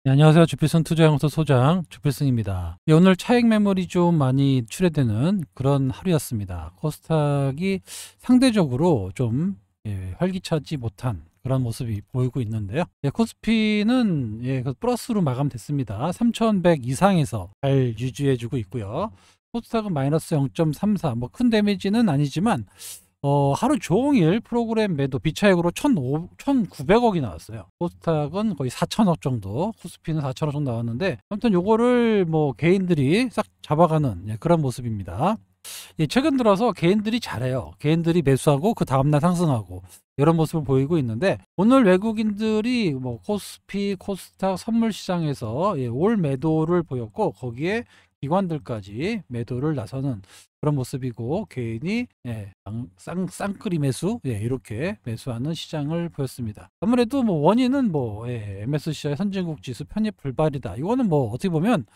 네, 안녕하세요. 주필승 투자연구소 소장 주필승입니다. 오늘 차익 매물이 좀 많이 출회되는 그런 하루였습니다. 코스닥이 상대적으로 좀 활기차지 못한 그런 모습이 보이고 있는데요. 코스피는 그 플러스로 마감됐습니다. 3,100 이상에서 잘 유지해주고 있고요. 코스닥은 마이너스 0.34, 뭐 큰 데미지는 아니지만 하루 종일 프로그램 매도 비차익으로 1,900억이 나왔어요. 코스닥은 거의 4천억 정도, 코스피는 4천억 정도 나왔는데, 아무튼 요거를 뭐 개인들이 싹 잡아가는 그런 모습입니다. 최근 들어서 개인들이 잘해요. 개인들이 매수하고 그 다음날 상승하고 이런 모습을 보이고 있는데, 오늘 외국인들이 뭐 코스피, 코스닥 선물 시장에서 올 매도를 보였고, 거기에 기관들까지 매도를 나서는 그런 모습이고, 개인이 쌍끌이 매수 이렇게 매수하는 시장을 보였습니다. 아무래도 뭐 원인은 뭐 MSCI 선진국 지수 편입 불발이다, 이거는 뭐 어떻게 보면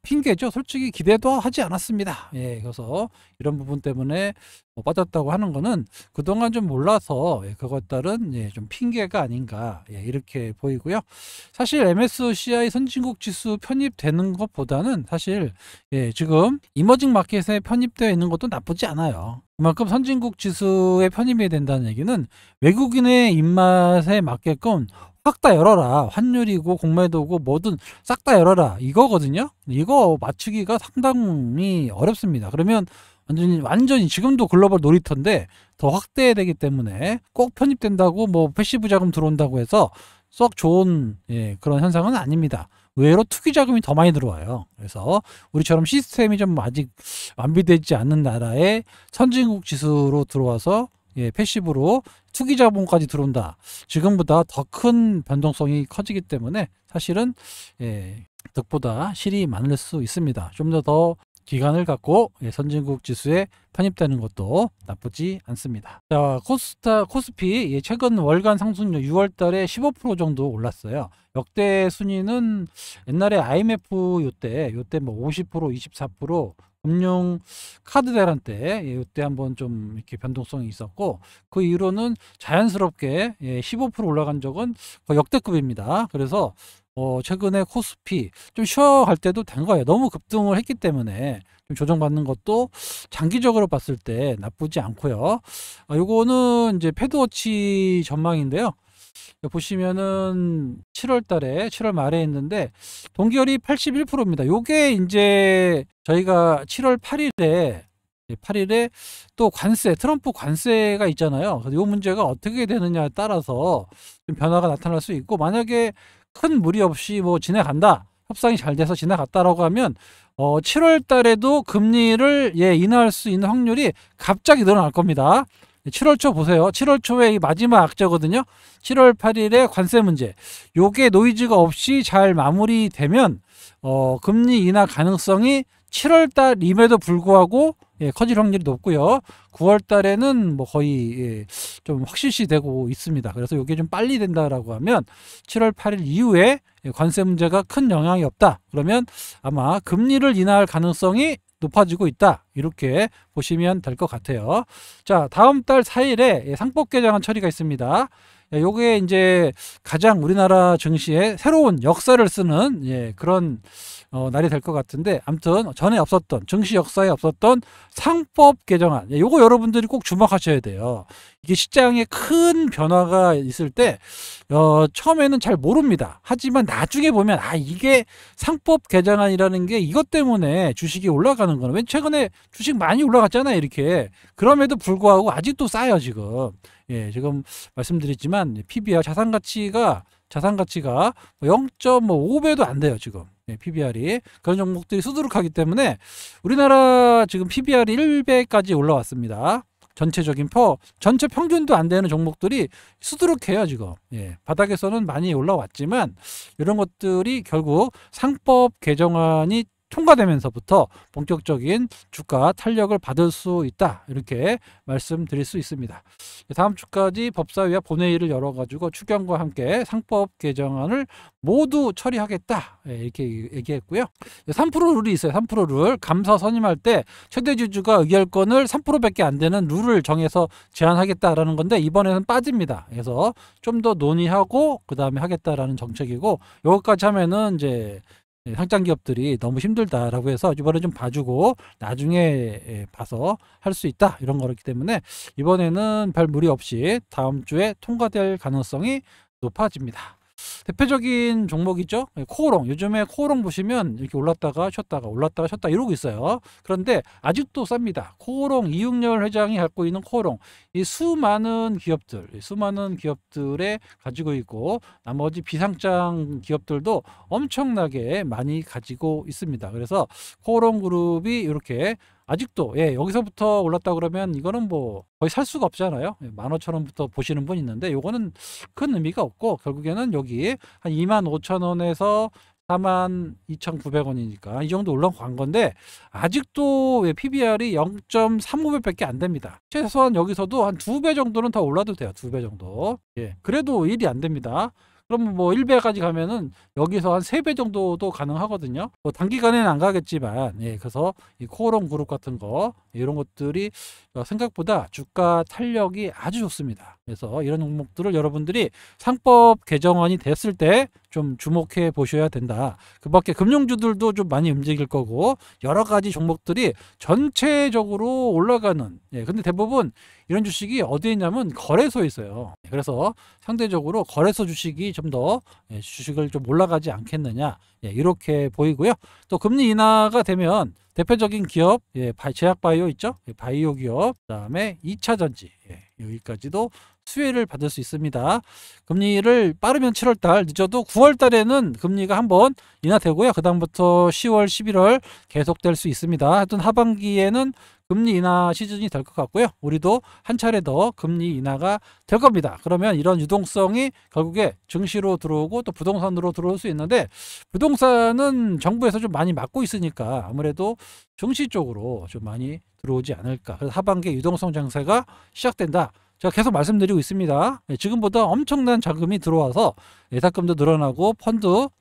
핑계죠. 솔직히 기대도 하지 않았습니다. 그래서 이런 부분 때문에 빠졌다고 하는 거는 그동안 좀 몰라서 그것 따른 좀 핑계가 아닌가 이렇게 보이고요. 사실 MSCI 선진국 지수 편입되는 것보다는 사실 지금 이머징 마켓에 편입되어 있는 것도 나쁘지 않아요. 그만큼 선진국 지수에 편입이 된다는 얘기는 외국인의 입맛에 맞게끔 확 다 열어라. 환율이고 공매도고 뭐든 싹 다 열어라, 이거거든요. 이거 맞추기가 상당히 어렵습니다. 그러면 완전히 지금도 글로벌 놀이터인데 더 확대되기 때문에 꼭 편입된다고 뭐 패시브 자금 들어온다고 해서 썩 좋은 그런 현상은 아닙니다. 의외로 투기 자금이 더 많이 들어와요. 그래서 우리처럼 시스템이 좀 아직 완비되지 않는 나라에 선진국 지수로 들어와서 패시브로 투기 자본까지 들어온다, 지금보다 더 큰 변동성이 커지기 때문에 사실은 득보다 실이 많을 수 있습니다. 좀 더 기간을 갖고 선진국 지수에 편입되는 것도 나쁘지 않습니다. 자, 코스피 최근 월간 상승률 6월 달에 15% 정도 올랐어요. 역대 순위는 옛날에 IMF 요때 뭐 50%, 24%, 금융 카드 대란 때 이때 한번 좀 이렇게 변동성이 있었고, 그 이후로는 자연스럽게 15% 올라간 적은 거의 역대급입니다. 그래서 최근에 코스피 좀 쉬어갈 때도 된 거예요. 너무 급등을 했기 때문에 좀 조정받는 것도 장기적으로 봤을 때 나쁘지 않고요. 요거는 이제 패드워치 전망인데요. 보시면은 7월 달에 7월 말에 했는데 동결이 81%입니다. 요게 이제 저희가 7월 8일에 또 관세, 트럼프 관세가 있잖아요. 그래서 요 문제가 어떻게 되느냐에 따라서 좀 변화가 나타날 수 있고, 만약에 큰 무리 없이 뭐 지나간다, 협상이 잘 돼서 지나갔다라고 하면 7월 달에도 금리를 인하할 수 있는 확률이 갑자기 늘어날 겁니다. 7월 초 보세요. 7월 초에 이 마지막 악재거든요. 7월 8일에 관세 문제, 요게 노이즈가 없이 잘 마무리되면 금리 인하 가능성이 7월 달임에도 불구하고 커질 확률이 높고요. 9월 달에는 뭐 거의 좀 확실시 되고 있습니다. 그래서 이게 좀 빨리 된다라고 하면 7월 8일 이후에 관세 문제가 큰 영향이 없다, 그러면 아마 금리를 인하할 가능성이 높아지고 있다, 이렇게 보시면 될 것 같아요. 자, 다음 달 4일에 상법 개정안 처리가 있습니다. 요게 이제 가장 우리나라 증시에 새로운 역사를 쓰는 그런 날이 될 것 같은데, 아무튼 전에 없었던, 증시 역사에 없었던 상법 개정안, 요거 여러분들이 꼭 주목하셔야 돼요. 이게 시장에 큰 변화가 있을 때 처음에는 잘 모릅니다. 하지만 나중에 보면 이게 상법 개정안이라는 게 이것 때문에 주식이 올라가는 거는, 왜 최근에 주식 많이 올라갔잖아요, 이렇게. 그럼에도 불구하고 아직도 싸요, 지금. 지금 말씀드렸지만 PBR 자산가치가 0.5배도 안 돼요, 지금. PBR이. 그런 종목들이 수두룩하기 때문에 우리나라 지금 PBR이 1배까지 올라왔습니다. 전체 평균도 안 되는 종목들이 수두룩해요, 지금. 바닥에서는 많이 올라왔지만 이런 것들이 결국 상법 개정안이 통과되면서부터 본격적인 주가 탄력을 받을 수 있다, 이렇게 말씀드릴 수 있습니다. 다음 주까지 법사위와 본회의를 열어가지고 추경과 함께 상법 개정안을 모두 처리하겠다, 이렇게 얘기했고요. 3% 룰이 있어요. 3% 룰. 감사 선임할 때 최대 주주가 의결권을 3%밖에 안 되는 룰을 정해서 제한하겠다라는 건데, 이번에는 빠집니다. 그래서 좀 더 논의하고 그 다음에 하겠다라는 정책이고, 요것까지 하면은 이제 상장 기업들이 너무 힘들다라고 해서 이번에 좀 봐주고 나중에 봐서 할 수 있다, 이런 거였기 때문에 이번에는 별 무리 없이 다음 주에 통과될 가능성이 높아집니다. 대표적인 종목이죠. 코오롱. 요즘에 코오롱 보시면 이렇게 올랐다가 쉬었다 이러고 있어요. 그런데 아직도 쌉니다. 코오롱, 이육렬 회장이 갖고 있는 코오롱, 이 수많은 기업들에 가지고 있고, 나머지 비상장 기업들도 엄청나게 많이 가지고 있습니다. 그래서 코오롱 그룹이 이렇게 아직도, 여기서부터 올랐다 그러면 이거는 뭐 거의 살 수가 없잖아요. 15,000원부터 보시는 분 있는데, 요거는 큰 의미가 없고, 결국에는 여기 한 25,000원에서 42,900원이니까 이 정도 올라간 건데, 아직도 PBR이 0.35배밖에 안 됩니다. 최소한 여기서도 한 2배 정도는 더 올라도 돼요. 2배 정도. 그래도 일이 안 됩니다. 그러면 뭐 1배까지 가면은 여기서 한 3배 정도도 가능하거든요. 뭐 단기간에는 안 가겠지만, 그래서 이 코오롱 그룹 같은 거, 이런 것들이 생각보다 주가 탄력이 아주 좋습니다. 그래서 이런 종목들을 여러분들이 상법 개정안이 됐을 때 좀 주목해 보셔야 된다. 그 밖에 금융주들도 좀 많이 움직일 거고, 여러 가지 종목들이 전체적으로 올라가는, 근데 대부분 이런 주식이 어디에 있냐면 거래소에 있어요. 그래서 상대적으로 거래소 주식이 좀 더 주식을 좀 올라가지 않겠느냐, 이렇게 보이고요. 또 금리 인하가 되면 대표적인 기업, 제약바이오 있죠? 바이오 기업, 그다음에 2차전지, 여기까지도 수혜를 받을 수 있습니다. 금리를 빠르면 7월달, 늦어도 9월달에는 금리가 한번 인하되고요. 그 다음부터 10월, 11월 계속될 수 있습니다. 하여튼 하반기에는 금리 인하 시즌이 될 것 같고요. 우리도 한 차례 더 금리 인하가 될 겁니다. 그러면 이런 유동성이 결국에 증시로 들어오고 또 부동산으로 들어올 수 있는데, 부동산은 정부에서 좀 많이 막고 있으니까 아무래도 증시 쪽으로 좀 많이 들어오지 않을까. 그래서 하반기에 유동성 장세가 시작된다. 제가 계속 말씀드리고 있습니다. 지금보다 엄청난 자금이 들어와서 예탁금도 늘어나고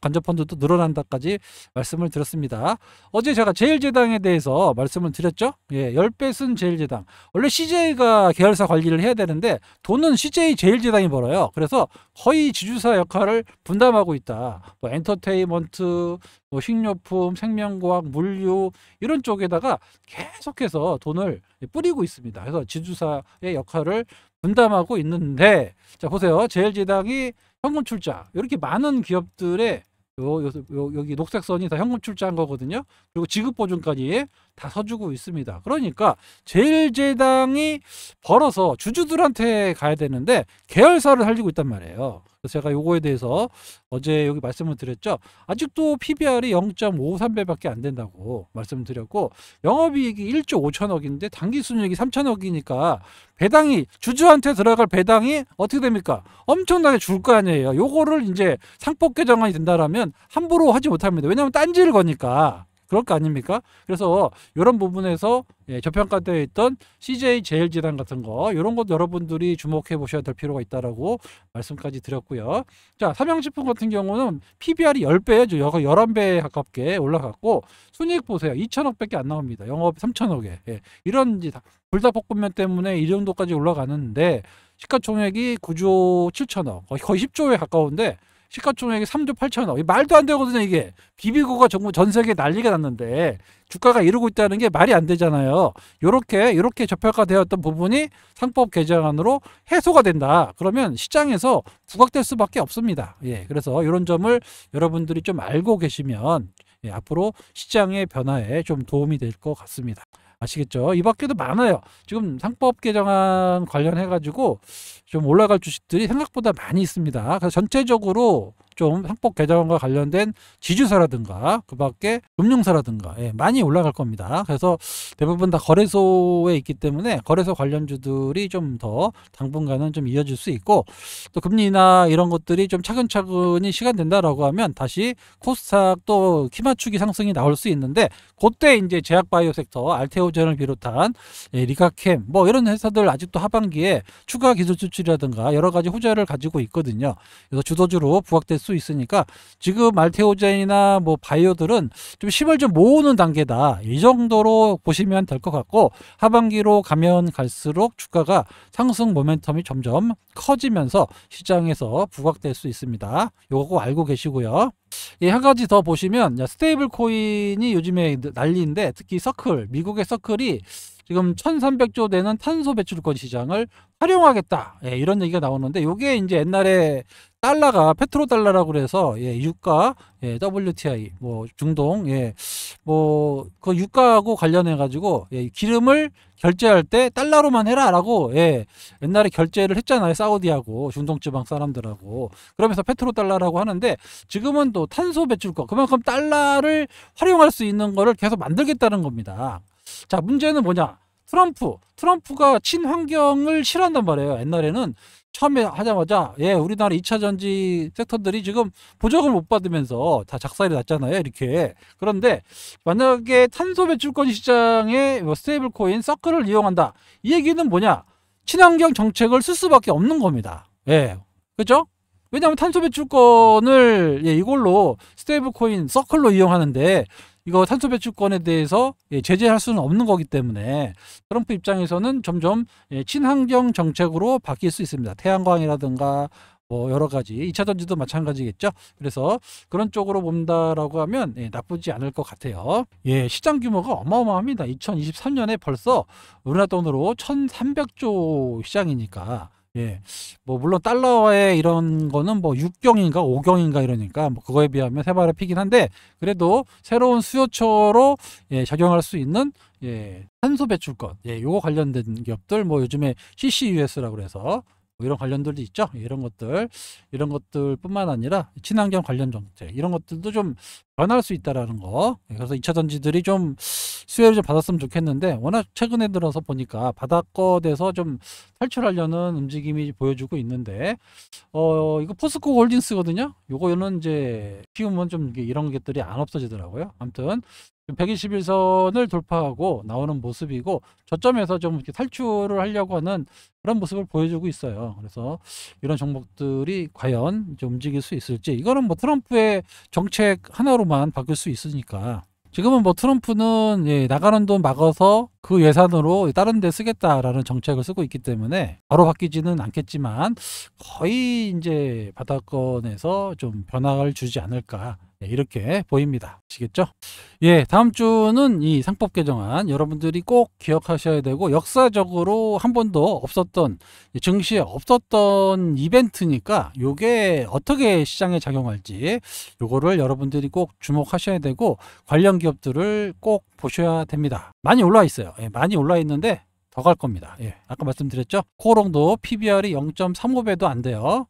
간접펀드도 늘어난다까지 말씀을 드렸습니다. 어제 제가 제일제당에 대해서 말씀을 드렸죠. 10배 쓴 제일제당. 원래 CJ가 계열사 관리를 해야 되는데 돈은 CJ 제일제당이 벌어요. 그래서 거의 지주사 역할을 분담하고 있다. 뭐 엔터테인먼트, 뭐 식료품, 생명과학, 물류, 이런 쪽에다가 계속해서 돈을 뿌리고 있습니다. 그래서 지주사의 역할을 분담하고 있는데, 자 보세요. 제일제당이 현금 출자, 이렇게 많은 기업들의 여기 녹색 선이 다 현금 출자한 거거든요. 그리고 지급 보증까지 다 서주고 있습니다. 그러니까 제일제당이 벌어서 주주들한테 가야 되는데 계열사를 살리고 있단 말이에요. 그래서 제가 요거에 대해서 어제 여기 말씀을 드렸죠. 아직도 PBR이 0.53배밖에 안 된다고 말씀드렸고, 영업이익이 1조 5천억인데 당기순이익이 3천억이니까 배당이, 주주한테 들어갈 배당이 어떻게 됩니까? 엄청나게 줄 거 아니에요. 요거를 이제 상법 개정안이 된다라면 함부로 하지 못합니다. 왜냐하면 딴지를 거니까. 그럴 거 아닙니까? 그래서 이런 부분에서 저평가되어 있던 CJ 제일제당 같은 거, 이런 것 여러분들이 주목해 보셔야 될 필요가 있다라고 말씀까지 드렸고요. 자, 삼양식품 같은 경우는 PBR이 10배죠. 11배 가깝게 올라갔고, 순이익 보세요. 2천억밖에 안 나옵니다. 영업 3천억에. 이런 불닭볶음면 때문에 이 정도까지 올라가는데, 시가총액이 9조 7천억, 거의 10조에 가까운데 시가총액이 3조 8천억. 말도 안 되거든요, 이게. 비비고가 정말 전 세계에 난리가 났는데 주가가 이러고 있다는 게 말이 안 되잖아요. 이렇게 저평가되었던 부분이 상법 개정안으로 해소가 된다. 그러면 시장에서 부각될 수밖에 없습니다. 그래서 이런 점을 여러분들이 좀 알고 계시면 앞으로 시장의 변화에 좀 도움이 될 것 같습니다. 아시겠죠? 이 밖에도 많아요. 지금 상법 개정안 관련해 가지고 좀 올라갈 주식들이 생각보다 많이 있습니다. 그래서 전체적으로 좀 상법 개정과 관련된 지주사라든가 그 밖에 금융사라든가 많이 올라갈 겁니다. 그래서 대부분 다 거래소에 있기 때문에 거래소 관련주들이 좀 더 당분간은 좀 이어질 수 있고, 또 금리나 이런 것들이 좀 차근차근히 시간 된다라고 하면 다시 코스닥 또 키맞추기 상승이 나올 수 있는데, 그때 이제 제약바이오 섹터 알테오젠을 비롯한 리가캠 뭐 이런 회사들 아직도 하반기에 추가 기술 수출이라든가 여러 가지 호재를 가지고 있거든요. 그래서 주도주로 부각될 수 있으니까 지금 알테오젠이나 뭐 바이오들은 좀 힘을 좀 모으는 단계다, 이 정도로 보시면 될 것 같고, 하반기로 가면 갈수록 주가가 상승 모멘텀이 점점 커지면서 시장에서 부각될 수 있습니다. 요거 꼭 알고 계시고요. 한 가지 더 보시면 스테이블 코인이 요즘에 난리인데, 특히 서클, 미국의 서클이 지금 1300조 되는 탄소 배출권 시장을 활용하겠다, 이런 얘기가 나오는데, 요게 이제 옛날에 달러가 페트로달러라고 그래서 유가, WTI 뭐 중동, 뭐 그 유가하고 관련해 가지고 기름을 결제할 때 달러로만 해라라고 옛날에 결제를 했잖아요. 사우디하고 중동 지방 사람들하고. 그러면서 페트로달러라고 하는데, 지금은 또 탄소 배출권, 그만큼 달러를 활용할 수 있는 거를 계속 만들겠다는 겁니다. 자, 문제는 뭐냐? 트럼프가 친환경을 싫어한단 말이에요. 옛날에는 처음에 하자마자 우리나라 2차 전지 섹터들이 지금 보조금을 못 받으면서 다 작살이 났잖아요. 이렇게. 그런데 만약에 탄소 배출권 시장에 스테이블 코인 서클을 이용한다, 이 얘기는 뭐냐? 친환경 정책을 쓸 수밖에 없는 겁니다. 그죠? 왜냐하면 탄소 배출권을 이걸로 스테이블 코인 서클로 이용하는데, 이거 탄소 배출권에 대해서 제재할 수는 없는 거기 때문에 트럼프 입장에서는 점점 친환경 정책으로 바뀔 수 있습니다. 태양광이라든가 뭐 여러 가지, 2차 전지도 마찬가지겠죠. 그래서 그런 쪽으로 본다라고 하면 나쁘지 않을 것 같아요. 시장 규모가 어마어마합니다. 2023년에 벌써 우리나라 돈으로 1300조 시장이니까, 뭐 물론 달러의 이런 거는 뭐 6경인가 5경인가 이러니까 뭐 그거에 비하면 세 발의 피긴 한데, 그래도 새로운 수요처로 작용할 수 있는 탄소 배출권, 요거 관련된 기업들, 뭐 요즘에 CCUS라고 그래서 뭐 이런 관련들도 있죠. 이런 것들뿐만 아니라 친환경 관련 정책, 이런 것들도 좀 변할 수 있다라는 거. 그래서 2차 전지들이 좀 수혜를 좀 받았으면 좋겠는데, 워낙 최근에 들어서 보니까 바닥권에서 좀 탈출하려는 움직임이 보여주고 있는데, 이거 포스코 홀딩스거든요. 요거는 이제 키우면 좀 이런 것들이 안 없어지더라고요. 아무튼 121선을 돌파하고 나오는 모습이고, 저점에서 좀 이렇게 탈출을 하려고 하는 그런 모습을 보여주고 있어요. 그래서 이런 종목들이 과연 이제 움직일 수 있을지, 이거는 뭐 트럼프의 정책 하나로만 바뀔 수 있으니까. 지금은 뭐 트럼프는 나가는 돈 막아서 그 예산으로 다른 데 쓰겠다라는 정책을 쓰고 있기 때문에 바로 바뀌지는 않겠지만, 거의 이제 바닥권에서 좀 변화를 주지 않을까, 이렇게 보입니다. 아시겠죠? 다음 주는 이 상법 개정안 여러분들이 꼭 기억하셔야 되고, 역사적으로 한 번도 없었던, 증시에 없었던 이벤트니까 요게 어떻게 시장에 작용할지 요거를 여러분들이 꼭 주목하셔야 되고, 관련 기업들을 꼭 보셔야 됩니다. 많이 올라와 있어요. 많이 올라와 있는데 더 갈 겁니다. 아까 말씀드렸죠? 코롱도 PBR이 0.35배도 안 돼요.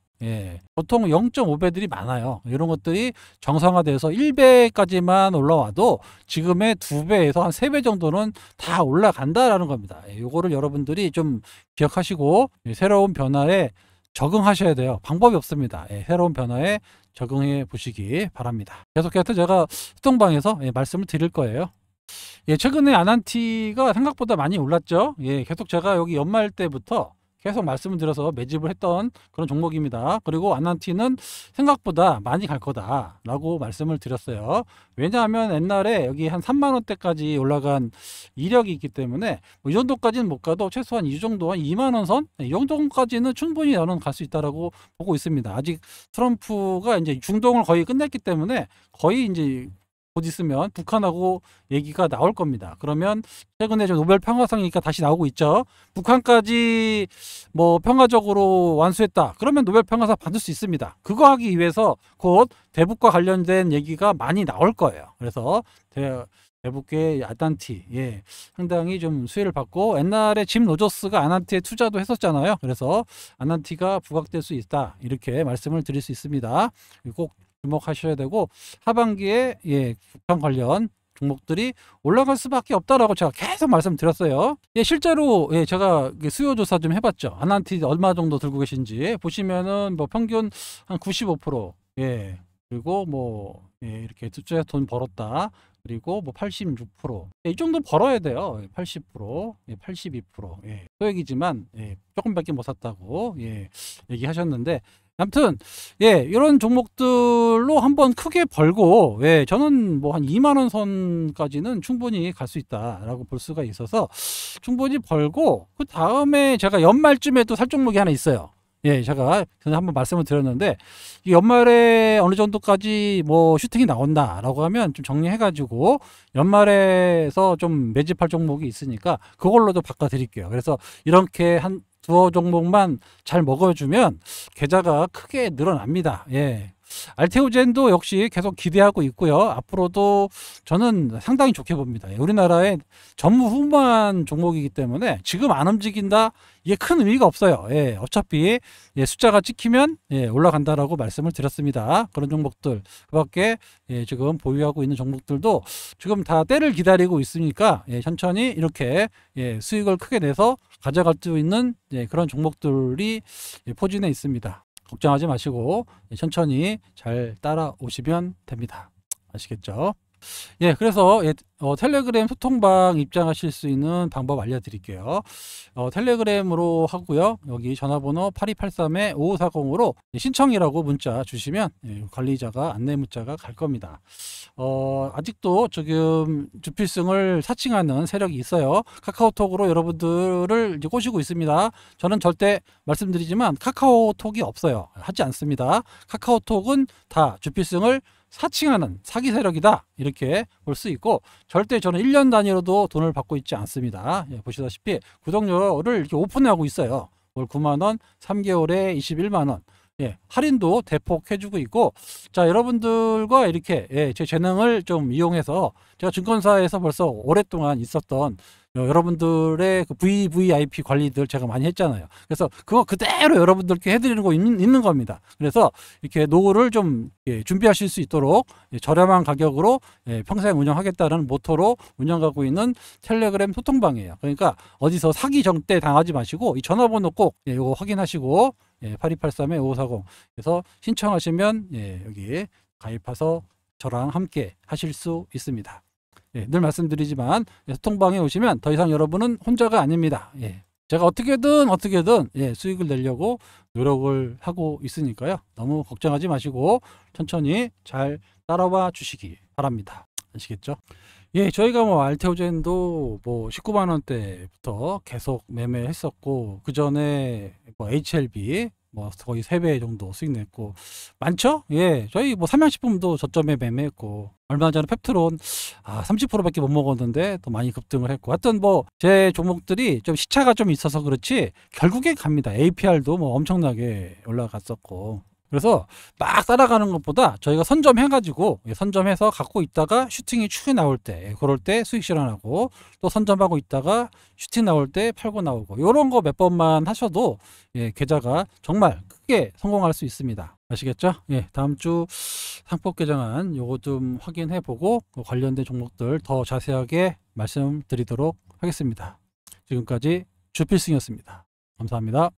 보통 0.5배들이 많아요. 이런 것들이 정상화돼서 1배까지만 올라와도 지금의 2배에서 한 3배 정도는 다 올라간다라는 겁니다. 요거를 여러분들이 좀 기억하시고 새로운 변화에 적응하셔야 돼요. 방법이 없습니다. 새로운 변화에 적응해 보시기 바랍니다. 계속해서 제가 수동방에서 말씀을 드릴 거예요. 최근에 아난티가 생각보다 많이 올랐죠. 계속 제가 여기 연말 때부터 계속 말씀을 드려서 매집을 했던 그런 종목입니다. 그리고 아난티는 생각보다 많이 갈 거다라고 말씀을 드렸어요. 왜냐하면 옛날에 여기 한 3만 원대까지 올라간 이력이 있기 때문에 뭐 이 정도까지는 못 가도 최소한 이 정도, 한 2만 원 선? 이 정도까지는 충분히 나는 갈 수 있다라고 보고 있습니다. 아직 트럼프가 이제 중동을 거의 끝냈기 때문에 거의 이제 곧 있으면 북한하고 얘기가 나올 겁니다. 그러면 최근에 노벨 평화상이니까 다시 나오고 있죠. 북한까지 뭐 평화적으로 완수했다, 그러면 노벨 평화상 받을 수 있습니다. 그거 하기 위해서 곧 대북과 관련된 얘기가 많이 나올 거예요. 그래서 외국계 아단티, 예, 상당히 좀 수혜를 받고, 옛날에 짐 로저스가 아난티에 투자도 했었잖아요. 그래서 아난티가 부각될 수 있다, 이렇게 말씀을 드릴 수 있습니다. 꼭 주목하셔야 되고, 하반기에 예, 북한 관련 종목들이 올라갈 수밖에 없다라고 제가 계속 말씀드렸어요. 예, 실제로 예, 제가 수요 조사 좀 해봤죠. 아난티 얼마 정도 들고 계신지 보시면은 뭐 평균 한 95%, 예, 그리고 뭐 예, 이렇게 투자해 돈 벌었다. 그리고 뭐 86%, 예, 이 정도 벌어야 돼요. 80%, 예, 82%, 예, 소액이지만 예, 조금밖에 못 샀다고 예, 얘기하셨는데, 아무튼 예, 이런 종목들로 한번 크게 벌고, 예, 저는 뭐 한 2만 원 선까지는 충분히 갈 수 있다라고 볼 수가 있어서 충분히 벌고, 그 다음에 제가 연말쯤에 또 살 종목이 하나 있어요. 예, 제가 전에 한번 말씀을 드렸는데, 이 연말에 어느 정도까지 뭐 슈팅이 나온다라고 하면 좀 정리해가지고 연말에서 좀 매집할 종목이 있으니까 그걸로도 바꿔드릴게요. 그래서 이렇게 한 두어 종목만 잘 먹어주면 계좌가 크게 늘어납니다. 예. 알테오젠도 역시 계속 기대하고 있고요. 앞으로도 저는 상당히 좋게 봅니다. 우리나라의 전무후무한 종목이기 때문에 지금 안 움직인다, 이게 큰 의미가 없어요. 예, 어차피 예, 숫자가 찍히면 예, 올라간다라고 말씀을 드렸습니다. 그런 종목들 그밖에 예, 지금 보유하고 있는 종목들도 지금 다 때를 기다리고 있으니까 예, 천천히 이렇게 예, 수익을 크게 내서 가져갈 수 있는 예, 그런 종목들이 예, 포진해 있습니다. 걱정하지 마시고 천천히 잘 따라오시면 됩니다. 아시겠죠? 예, 그래서 예, 텔레그램 소통방 입장하실 수 있는 방법 알려드릴게요. 텔레그램으로 하고요. 여기 전화번호 8283-5540으로 신청이라고 문자 주시면 예, 관리자가 안내 문자가 갈 겁니다. 아직도 지금 주필승을 사칭하는 세력이 있어요. 카카오톡으로 여러분들을 이제 꼬시고 있습니다. 저는 절대 말씀드리지만 카카오톡이 없어요. 하지 않습니다. 카카오톡은 다 주필승을 사칭하는 사기 세력이다, 이렇게 볼 수 있고, 절대 저는 1년 단위로도 돈을 받고 있지 않습니다. 예, 보시다시피 구독료를 이렇게 오픈하고 있어요. 월 9만원, 3개월에 21만원. 예, 할인도 대폭 해주고 있고, 자, 여러분들과 이렇게 예, 제 재능을 좀 이용해서 제가 증권사에서 벌써 오랫동안 있었던 여러분들의 그 VVIP 관리들 제가 많이 했잖아요. 그래서 그거 그대로 여러분들께 해드리는 거 있는 겁니다. 그래서 이렇게 노후를 좀 예, 준비하실 수 있도록 예, 저렴한 가격으로 예, 평생 운영하겠다는 모토로 운영하고 있는 텔레그램 소통방이에요. 그러니까 어디서 사기 정대 당하지 마시고 이 전화번호 꼭 예, 이거 확인하시고 예, 8283-5540 그래서 신청하시면 예, 여기 가입해서 저랑 함께 하실 수 있습니다. 예, 늘 말씀드리지만 예, 소통방에 오시면 더 이상 여러분은 혼자가 아닙니다. 예, 제가 어떻게든 예, 수익을 내려고 노력을 하고 있으니까요. 너무 걱정하지 마시고 천천히 잘 따라와 주시기 바랍니다. 아시겠죠? 예, 저희가 뭐 알테오젠도 뭐 19만 원대부터 계속 매매했었고, 그 전에 뭐 HLB 뭐 거의 3배 정도 수익 냈고 많죠? 예, 저희 뭐 삼양식품도 저점에 매매했고, 얼마 전에 펩트론 30%밖에 못 먹었는데 또 많이 급등을 했고, 하여튼 뭐 제 종목들이 좀 시차가 좀 있어서 그렇지 결국에 갑니다. APR도 뭐 엄청나게 올라갔었고, 그래서 막 따라가는 것보다 저희가 선점해가지고 선점해서 갖고 있다가 슈팅이 축이 나올 때 그럴 때 수익 실현하고, 또 선점하고 있다가 슈팅 나올 때 팔고 나오고, 이런 거 몇 번만 하셔도 예, 계좌가 정말 크게 성공할 수 있습니다. 아시겠죠? 예, 다음 주 상법 개정안 요거 좀 확인해 보고 관련된 종목들 더 자세하게 말씀드리도록 하겠습니다. 지금까지 주필승이었습니다. 감사합니다.